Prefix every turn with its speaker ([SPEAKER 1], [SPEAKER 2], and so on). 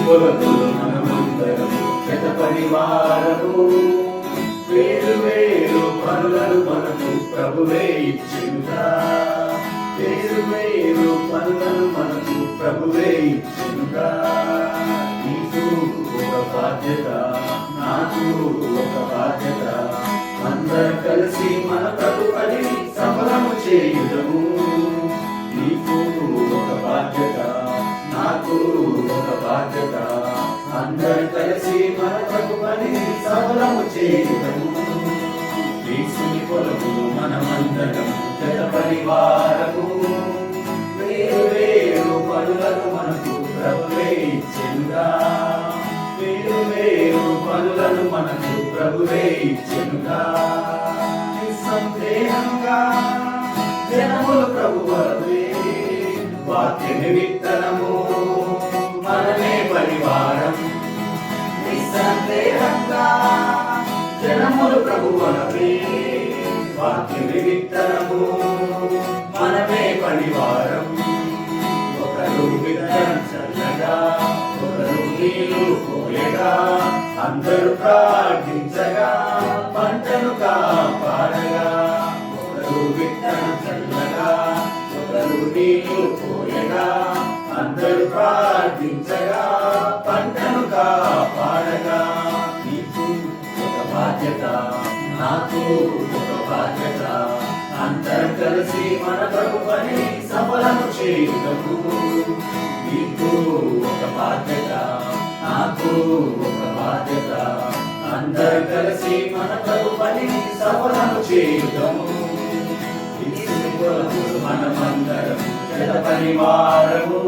[SPEAKER 1] కొలతులు మనమందరము జత పరివారము. వేరు వేరు పనులను మనకు ప్రభువే ఇచ్చుగా. వేరు వేరు పనులను మనకు ప్రభువే ఇచ్చుగా. నీకు ఒక బాధ్యత, నాకు ఒక బాధ్యత. అందరం కలిసి మన ప్రభు పనిని సఫలము చేయుదము. నీకు ఒక బాధ్యత, నాకు ఒక బాధ్యత. అందరం కలిసి మన ప్రభు పనిని సఫలము చేయుదము. క్రీస్తుని కొలకులు మనమందరం జత పరివారము. వేరు వేరు పనులను మనకు ప్రభువే ఇచ్చెనుగా. వేరు వేరు పనులను మనకు ప్రభువే ఇచ్చెనుగా. నిస్సందేహంగా జనములు ప్రభువే. వాక్యని విత్తనము మనమే పరివారం. నిస్సందేహంగా జనములు ప్రభువే. వాక్యని విత్తనము మనమే పరివారం. ఒకరు విత్తనం చల్లగా, ఒకరు నీళ్లు పోయగా, అందరూ ప్రార్థించగా పంటను కాపాడగా. ఒకరు విత్తనం చల్లగా, ఒకరు నీళ్లు పోయగా, అందరూ ప్రార్థించగా పంటను కాపాడగా. నీకు ఒక బాధ్యత, నాకు ఒక బాధ్యత. అందరం కలిసి మన ప్రభు పని సఫలము చేయుదము. నీకు ఒక బాధ్యత, నాకు ఒక బాధ్యత. అందరం కలిసి మన ప్రభు పని సఫలము చేయుదము. మనమందరం జత పరివారము.